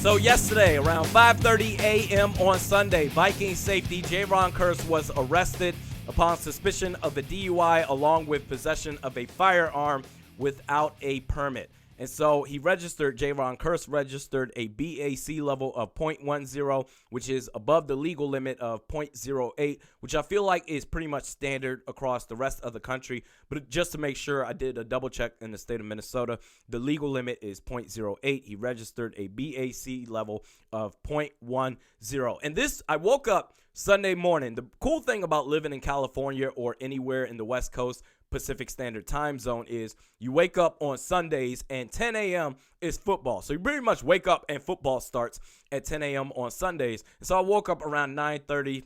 So yesterday, around 5:30 a.m. on Sunday, Vikings safety Jayron Kearse was arrested upon suspicion of a DUI along with possession of a firearm without a permit. And so Jayron Kearse registered a BAC level of .10, which is above the legal limit of .08, which I feel like is pretty much standard across the rest of the country. But just to make sure, I did a double check in the state of Minnesota. The legal limit is .08. He registered a BAC level of .10. And this, I woke up Sunday morning. The cool thing about living in California or anywhere in the West Coast Pacific Standard Time Zone is you wake up on Sundays and 10 a.m. is football. So you pretty much wake up and football starts at 10 a.m. on Sundays. And so I woke up around 9:30,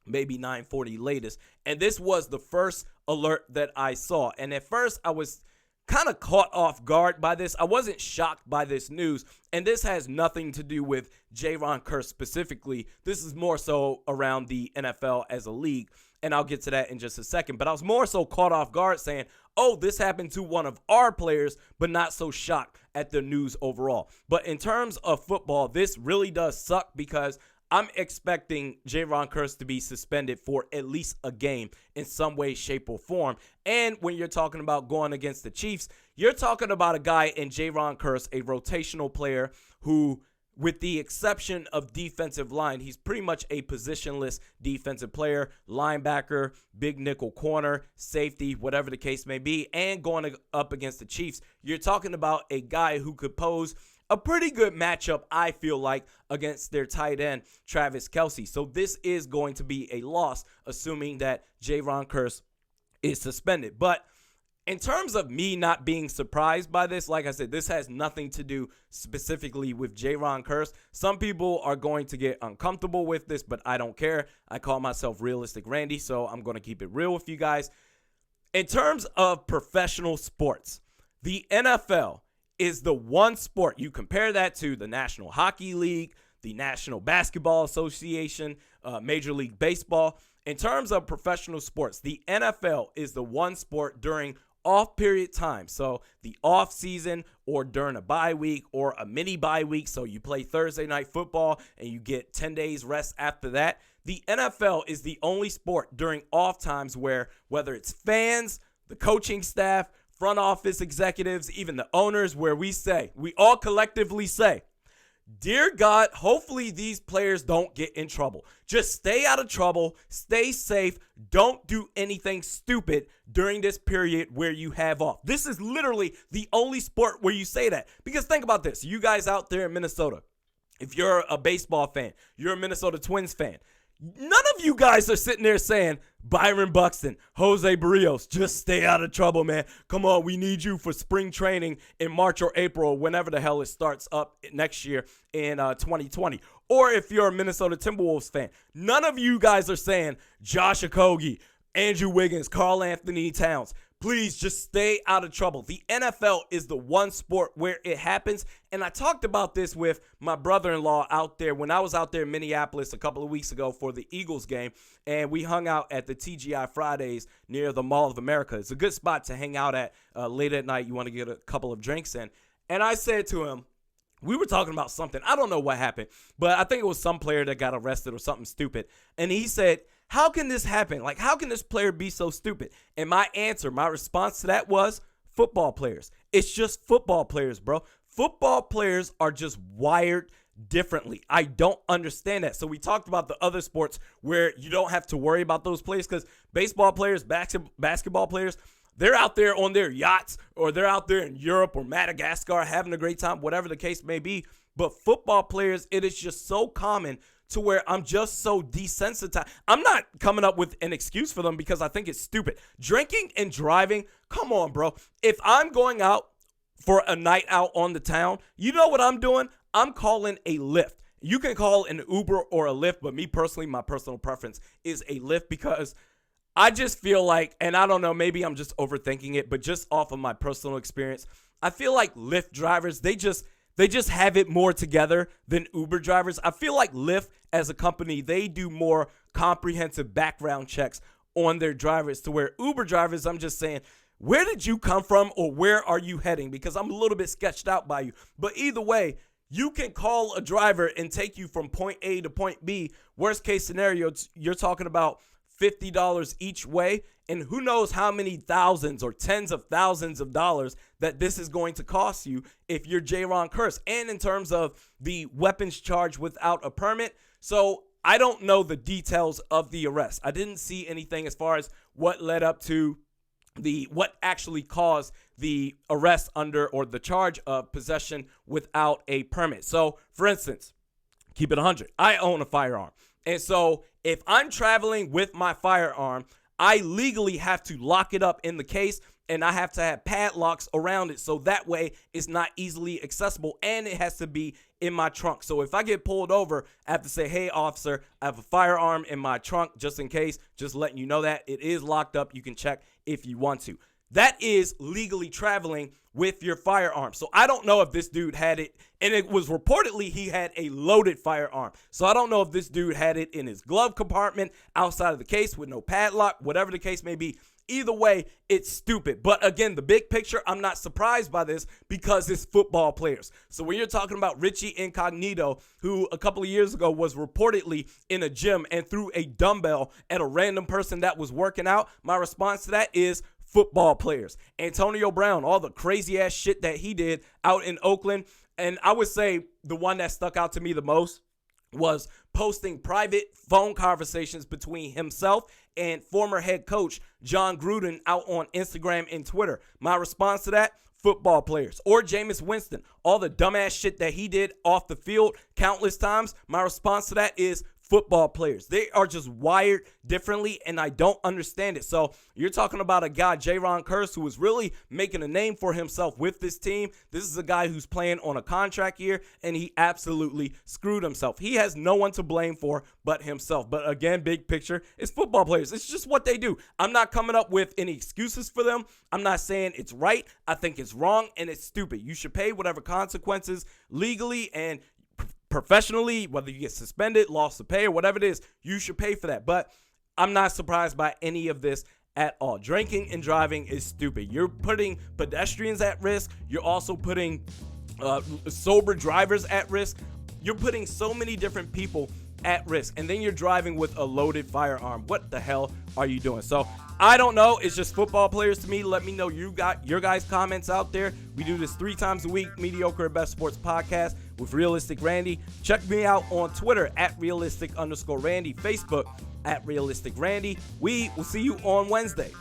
maybe 9:40 latest. And this was the first alert that I saw. And at first I was kind of caught off guard by this. I wasn't shocked by this news. And this has nothing to do with Jayron Kearse specifically. This is more so around the NFL as a league. And I'll get to that in just a second. But I was more so caught off guard saying, oh, this happened to one of our players, but not so shocked at the news overall. But in terms of football, this really does suck because I'm expecting Jayron Kearse to be suspended for at least a game in some way, shape, or form. And when you're talking about going against the Chiefs, you're talking about a guy in Jayron Kearse, a rotational player who, with the exception of defensive line, he's pretty much a positionless defensive player, linebacker, big nickel corner, safety, whatever the case may be. And going up against the Chiefs, you're talking about a guy who could pose a pretty good matchup, I feel like, against their tight end, Travis Kelce. So this is going to be a loss, assuming that Jayron Kearse is suspended. But in terms of me not being surprised by this, like I said, this has nothing to do specifically with Jayron Kearse. Some people are going to get uncomfortable with this, but I don't care. I call myself Realistic Randy, so I'm going to keep it real with you guys. In terms of professional sports, the NFL is the one sport. You compare that to the National Hockey League, the National Basketball Association, Major League Baseball. In terms of professional sports, the NFL is the one sport during off-period time. So the off-season or during a bye week or a mini bye week, so you play Thursday night football and you get 10 days rest after that. The NFL is the only sport during off times where whether it's fans, the coaching staff, front office executives, even the owners, where we all collectively say, dear God, hopefully these players don't get in trouble. Just stay out of trouble, stay safe, don't do anything stupid during this period where you have off. This is literally the only sport where you say that. Because think about this, you guys out there in Minnesota, if you're a baseball fan, you're a Minnesota Twins fan, none of you guys are sitting there saying, Byron Buxton, Jose Barrios, just stay out of trouble, man. Come on, we need you for spring training in March or April, whenever the hell it starts up next year in 2020. Or if you're a Minnesota Timberwolves fan, none of you guys are saying, Josh Okogie, Andrew Wiggins, Karl Anthony Towns, please just stay out of trouble. The NFL is the one sport where it happens. And I talked about this with my brother-in-law out there when I was out there in Minneapolis a couple of weeks ago for the Eagles game. And we hung out at the TGI Fridays near the Mall of America. It's a good spot to hang out at late at night. You want to get a couple of drinks in. And I said to him, we were talking about something. I don't know what happened, but I think it was some player that got arrested or something stupid. And he said, how can this happen? Like, how can this player be so stupid? And my response to that was football players. It's just football players, bro. Football players are just wired differently. I don't understand that. So we talked about the other sports where you don't have to worry about those players because baseball players, basketball players, they're out there on their yachts or they're out there in Europe or Madagascar having a great time, whatever the case may be. But football players, it is just so common to where I'm just so desensitized. I'm not coming up with an excuse for them because I think it's stupid. Drinking and driving, come on, bro. If I'm going out for a night out on the town, you know what I'm doing? I'm calling a Lyft. You can call an Uber or a Lyft, but me personally, my personal preference is a Lyft because I just feel like, and I don't know, maybe I'm just overthinking it, but just off of my personal experience, I feel like Lyft drivers, they just have it more together than Uber drivers. I feel like Lyft as a company, they do more comprehensive background checks on their drivers to where Uber drivers, I'm just saying, where did you come from or where are you heading? Because I'm a little bit sketched out by you. But either way, You can call a driver and take you from point A to point B. Worst case scenario, you're talking about $50 each way. And who knows how many thousands or tens of thousands of dollars that this is going to cost you if you're Jayron Kearse. And in terms of the weapons charge without a permit. So I don't know the details of the arrest. I didn't see anything as far as what led up to what actually caused the arrest under or the charge of possession without a permit. So, for instance, keep it 100. I own a firearm. And so if I'm traveling with my firearm, I legally have to lock it up in the case, and I have to have padlocks around it so that way it's not easily accessible, and it has to be in my trunk. So if I get pulled over, I have to say, hey, officer, I have a firearm in my trunk just in case, just letting you know that. It is locked up. You can check if you want to. That is legally traveling with your firearm. So I don't know if this dude had it, and it was reportedly he had a loaded firearm. So I don't know if this dude had it in his glove compartment outside of the case with no padlock, whatever the case may be. Either way, it's stupid. But again, the big picture, I'm not surprised by this because it's football players. So when you're talking about Richie Incognito, who a couple of years ago was reportedly in a gym and threw a dumbbell at a random person that was working out, my response to that is football players. Antonio Brown, all the crazy ass shit that he did out in Oakland. And I would say the one that stuck out to me the most was posting private phone conversations between himself and former head coach John Gruden out on Instagram and Twitter. My response to that, football players. Or Jameis Winston, all the dumbass shit that he did off the field countless times. My response to that is football players. They are just wired differently, and I don't understand it. So you're talking about a guy, Jayron Kearse, who is really making a name for himself with this team. This is a guy who's playing on a contract year, and he absolutely screwed himself. He has no one to blame for but himself. But again, big picture, it's football players. It's just what they do. I'm not coming up with any excuses for them. I'm not saying it's right. I think it's wrong, and it's stupid. You should pay whatever consequences legally and professionally, whether you get suspended, loss of pay, or whatever it is, you should pay for that. But I'm not surprised by any of this at all. Drinking and driving is stupid. You're putting pedestrians at risk. You're also putting sober drivers at risk. You're putting so many different people at risk, and then you're driving with a loaded firearm. What the hell are you doing? So I don't know. It's just football players to me. Let me know you got your guys' comments out there. We do this 3 times a week, Mediocre at Best Sports Podcast with Realistic Randy. Check me out on Twitter at realistic_Randy, Facebook at Realistic Randy. We will see you on Wednesday.